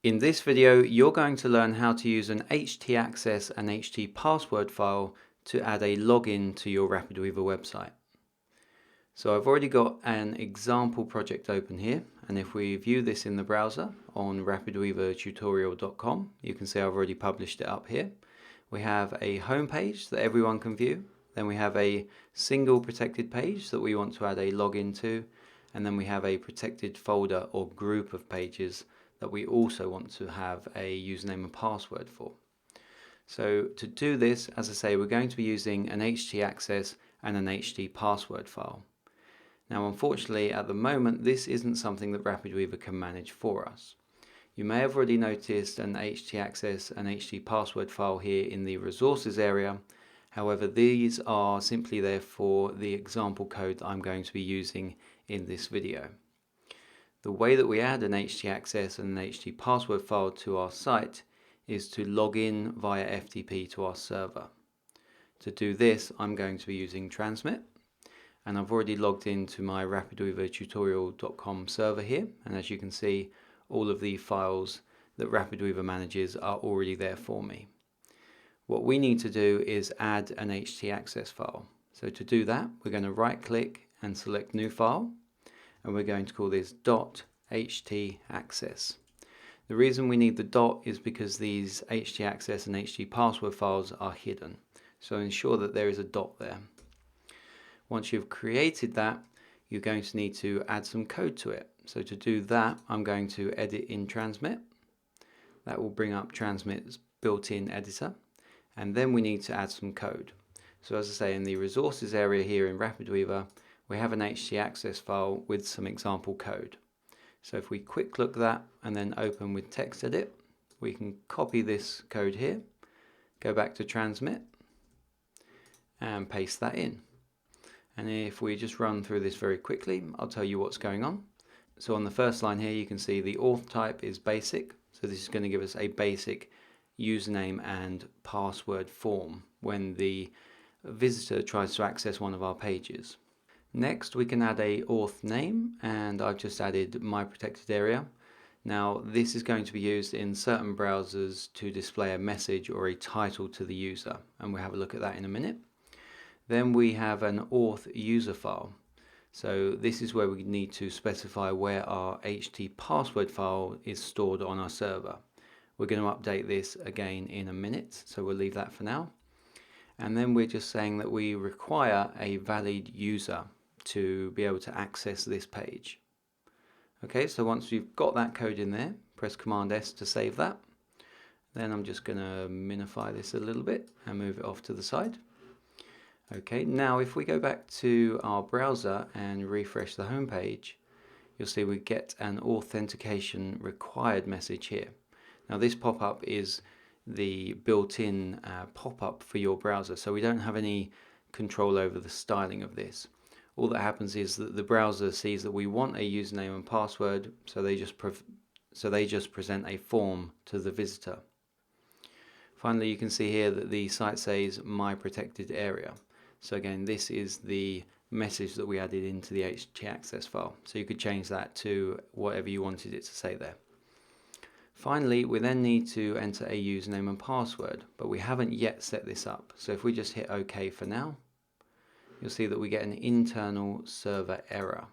In this video, you're going to learn how to use an htaccess and htpassword file to add a login to your RapidWeaver website. So I've already got an example project open here, and if we view this in the browser on rapidweavertutorial.com, you can see I've already published it up here. We have a home page that everyone can view, then we have a single protected page that we want to add a login to, and then we have a protected folder or group of pages that we also want to have a username and password for. So to do this, as I say, we're going to be using an htaccess and an htpassword file. Now unfortunately at the moment this isn't something that RapidWeaver can manage for us. You may have already noticed an htaccess and htpassword file here in the resources area. However, these are simply there for the example code that I'm going to be using in this video. The way that we add an htaccess and an htpassword file to our site is to log in via FTP to our server. To do this, I'm going to be using Transmit, and I've already logged into my rapidweavertutorial.com server here, and as you can see, all of the files that RapidWeaver manages are already there for me. What we need to do is add an htaccess file. So to do that, we're going to right click and select New File, and we're going to call this .htaccess. The reason we need the dot is because these htaccess and htpassword files are hidden. So ensure that there is a dot there. Once you've created that, you're going to need to add some code to it. So to do that, I'm going to edit in Transmit. That will bring up Transmit's built-in editor. And then we need to add some code. So as I say, in the resources area here in RapidWeaver, we have an htaccess file with some example code. So if we quick look that and then open with TextEdit, we can copy this code here, go back to Transmit and paste that in. And if we just run through this very quickly, I'll tell you what's going on. So on the first line here, you can see the auth type is basic. So this is going to give us a basic username and password form when the visitor tries to access one of our pages. Next, we can add a auth name, and I've just added my protected area. Now, this is going to be used in certain browsers to display a message or a title to the user, and we'll have a look at that in a minute. Then we have an auth user file. So this is where we need to specify where our htpassword file is stored on our server. We're going to update this again in a minute, so we'll leave that for now. And then we're just saying that we require a valid user to be able to access this page. Okay, so once you've got that code in there, press Command S to save that. Then I'm just going to minify this a little bit and move it off to the side. Okay, now if we go back to our browser and refresh the home page, you'll see we get an Authentication Required message here. Now this pop-up is the built-in pop-up for your browser, so we don't have any control over the styling of this. All that happens is that the browser sees that we want a username and password, so they just present a form to the visitor. Finally, you can see here that the site says My Protected Area. So again, this is the message that we added into the htaccess file. So you could change that to whatever you wanted it to say there. Finally, we then need to enter a username and password, but we haven't yet set this up. So if we just hit OK for now, you'll see that we get an internal server error.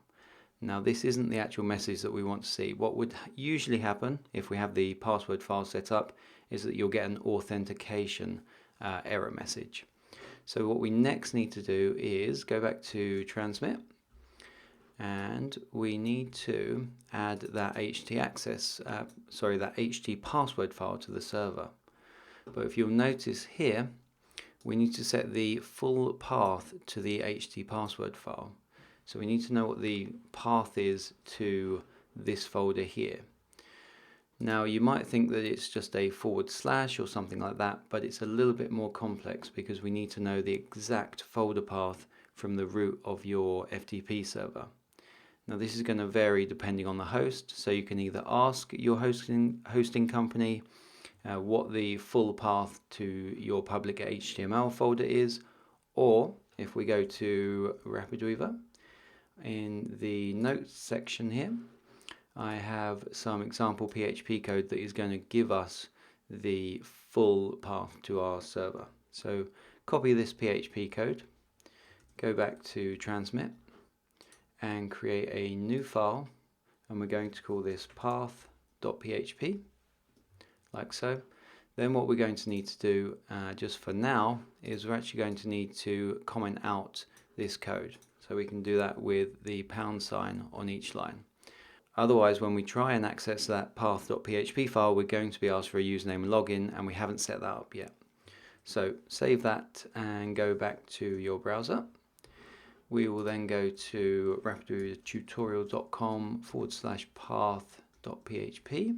Now this isn't the actual message that we want to see. What would usually happen if we have the password file set up is that you'll get an authentication error message. So what we next need to do is go back to Transmit, and we need to add that that htpassword file to the server. But if you'll notice here, we need to set the full path to the htpassword file. So we need to know what the path is to this folder here. Now you might think that it's just a / or something like that, but it's a little bit more complex because we need to know the exact folder path from the root of your FTP server. Now this is going to vary depending on the host, so you can either ask your hosting company what the full path to your public HTML folder is, or if we go to RapidWeaver, in the notes section here, I have some example PHP code that is going to give us the full path to our server. So copy this PHP code, go back to transmit and create a new file, and we're going to call this path.php, like so. Then what we're going to need to do just for now is we're actually going to need to comment out this code. So we can do that with the £sign on each line. Otherwise, when we try and access that path.php file, we're going to be asked for a username and login, and we haven't set that up yet. So save that and go back to your browser. We will then go to rapidtutorial.com/path.php.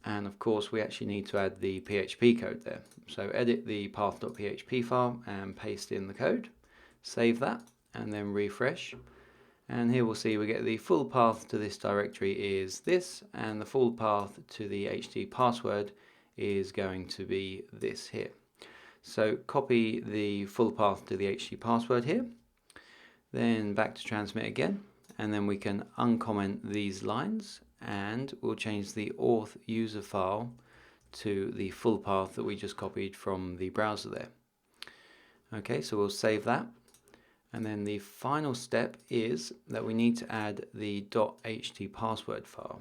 And of course, we actually need to add the PHP code there. So edit the path.php file and paste in the code. Save that and then refresh. And here we'll see we get the full path to this directory is this, and the full path to the HT password is going to be this here. So copy the full path to the HT password here, then back to transmit again, and then we can uncomment these lines, and we'll change the auth user file to the full path that we just copied from the browser there. Okay, so we'll save that. And then the final step is that we need to add the .ht password file.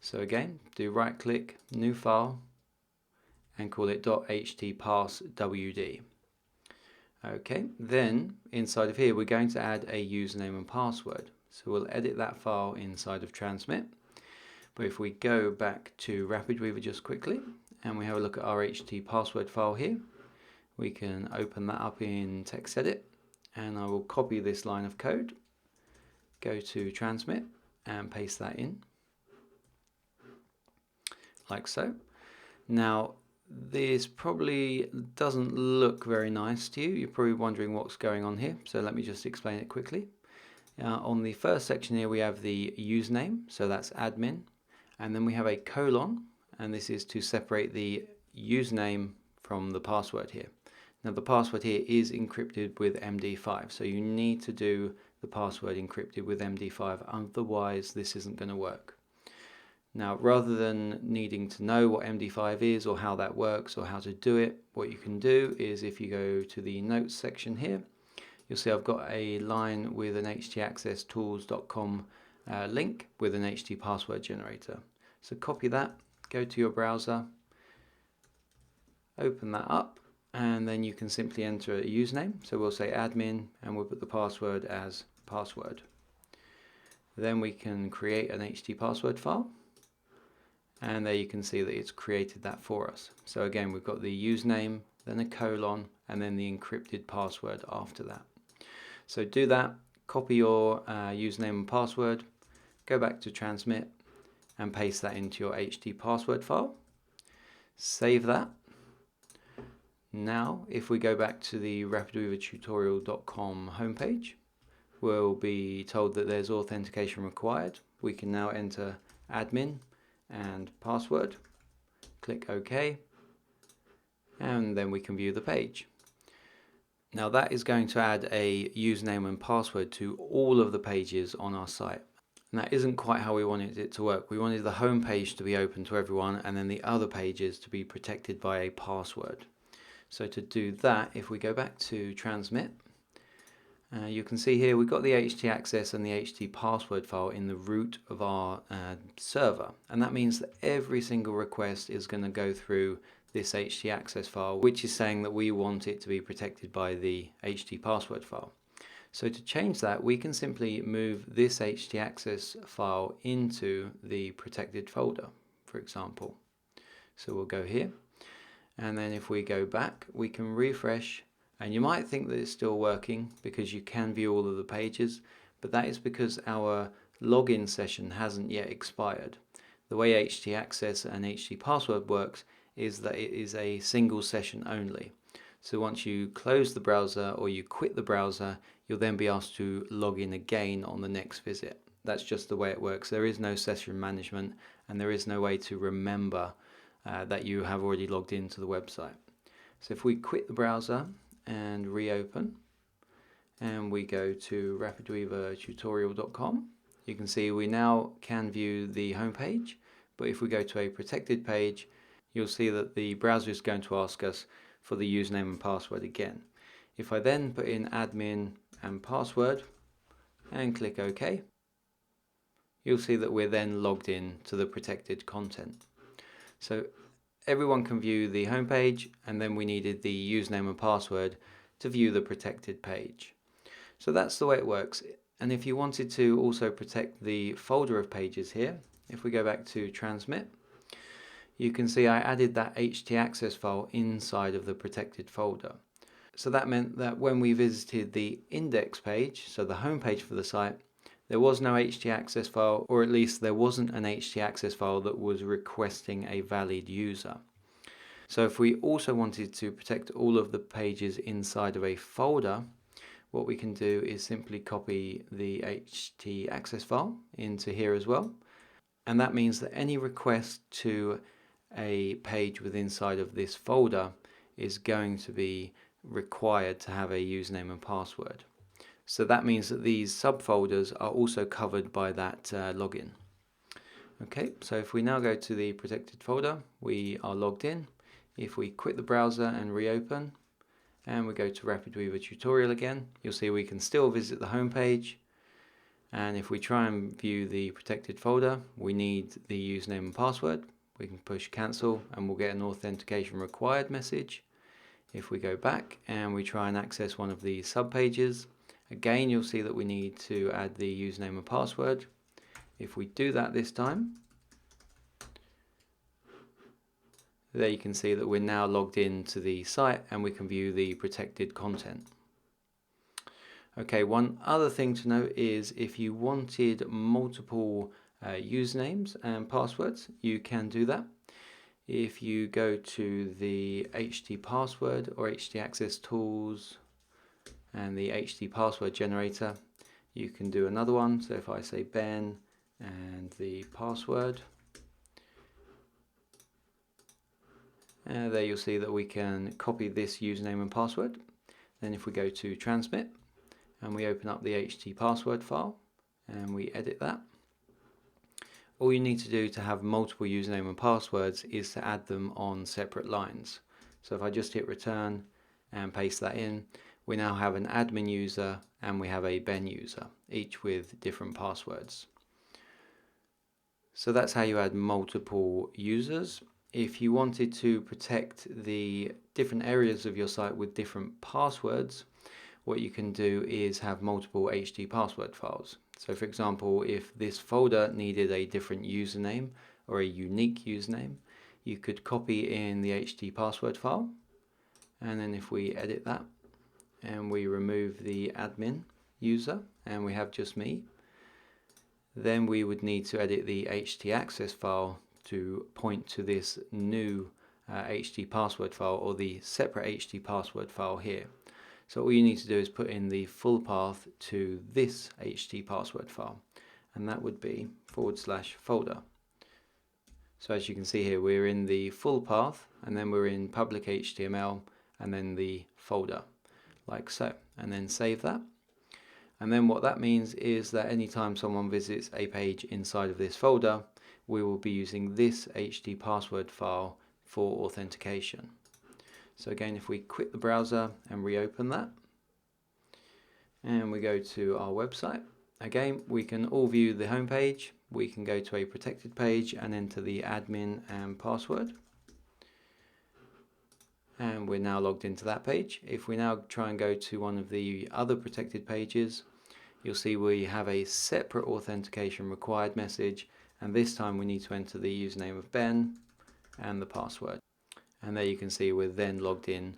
So again, do right click, new file, and call it .htpasswd. Okay, then inside of here we're going to add a username and password. So we'll edit that file inside of transmit. But if we go back to RapidWeaver just quickly, and we have a look at our HT password file here, we can open that up in TextEdit. And I will copy this line of code, go to transmit and paste that in, like so. Now this probably doesn't look very nice to you. You're probably wondering what's going on here, so let me just explain it quickly. On the first section here we have the username, so that's admin, and then we have a colon, and this is to separate the username from the password here. Now the password here is encrypted with MD5, so you need to do the password encrypted with MD5, otherwise this isn't going to work. Now rather than needing to know what MD5 is or how that works or how to do it, what you can do is if you go to the notes section here, you'll see I've got a line with an htaccesstools.com link with an HT password generator. So copy that, go to your browser, open that up, and then you can simply enter a username. So we'll say admin and we'll put the password as password. Then we can create an HT password file, and there you can see that it's created that for us. So again, we've got the username, then a colon, and then the encrypted password after that. So do that, copy your username and password, go back to transmit and paste that into your HT password file. Save that. Now, if we go back to the rapidweavertutorial.com homepage, we'll be told that there's authentication required. We can now enter admin and password, click OK, and then we can view the page. Now that is going to add a username and password to all of the pages on our site. And that isn't quite how we wanted it to work. We wanted the home page to be open to everyone and then the other pages to be protected by a password. So to do that, if we go back to transmit, you can see here we've got the htaccess and the HT password file in the root of our server, and that means that every single request is going to go through this htaccess file, which is saying that we want it to be protected by the HT password file. So to change that, we can simply move this htaccess file into the protected folder, for example. So we'll go here. And then if we go back, we can refresh, and you might think that it's still working because you can view all of the pages, but that is because our login session hasn't yet expired. The way htaccess and htpassword works is that it is a single session only. So once you close the browser or you quit the browser, you'll then be asked to log in again on the next visit. That's just the way it works. There is no session management, and there is no way to remember that you have already logged into the website. So if we quit the browser and reopen, and we go to rapidweavertutorial.com, you can see we now can view the home page, but if we go to a protected page, you'll see that the browser is going to ask us for the username and password again. If I then put in admin and password and click OK, you'll see that we're then logged in to the protected content. So everyone can view the home page, and then we needed the username and password to view the protected page. So that's the way it works. And if you wanted to also protect the folder of pages here, if we go back to transmit, you can see I added that htaccess file inside of the protected folder. So that meant that when we visited the index page, so the home page for the site, there was no htaccess file, or at least there wasn't an htaccess file that was requesting a valid user. So if we also wanted to protect all of the pages inside of a folder, what we can do is simply copy the htaccess file into here as well. And that means that any request to a page within inside of this folder is going to be required to have a username and password. So that means that these subfolders are also covered by that login. Okay, so if we now go to the protected folder, we are logged in. If we quit the browser and reopen, and we go to RapidWeaver tutorial again, you'll see we can still visit the home page. And if we try and view the protected folder, we need the username and password. We can push cancel and we'll get an authentication required message. If we go back and we try and access one of the subpages, again you'll see that we need to add the username and password. If we do that this time, there you can see that we're now logged into the site and we can view the protected content. Okay, one other thing to note is if you wanted multiple usernames and passwords, you can do that. If you go to the htaccess or htaccess tools and the htapassword generator, you can do another one. So if I say Ben and the password, there you'll see that we can copy this username and password. Then if we go to transmit and we open up the htapassword file and we edit that, all you need to do to have multiple username and passwords is to add them on separate lines. So if I just hit return and paste that in, we now have an admin user and we have a Ben user, each with different passwords. So that's how you add multiple users. If you wanted to protect the different areas of your site with different passwords, what you can do is have multiple htapassword files. So for example, if this folder needed a different username or a unique username, you could copy in the htapassword file, and then if we edit that and we remove the admin user and we have just me, then we would need to edit the htaccess file to point to this new htapassword file or the separate htapassword file here. So all you need to do is put in the full path to this htapassword file, and that would be /folder. So as you can see here, we're in the full path, and then we're in public HTML, and then the folder, like so, and then save that. And then what that means is that anytime someone visits a page inside of this folder, we will be using this htapassword file for authentication. So again, if we quit the browser and reopen that, and we go to our website, again, we can all view the home page. We can go to a protected page and enter the admin and password. And we're now logged into that page. If we now try and go to one of the other protected pages, you'll see we have a separate authentication required message, and this time we need to enter the username of Ben and the password. And there you can see we're then logged in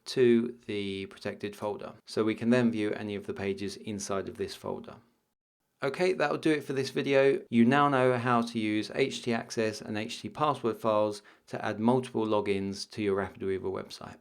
to the protected folder. So we can then view any of the pages inside of this folder. Okay, that'll do it for this video. You now know how to use htaccess and htapassword files to add multiple logins to your RapidWeaver website.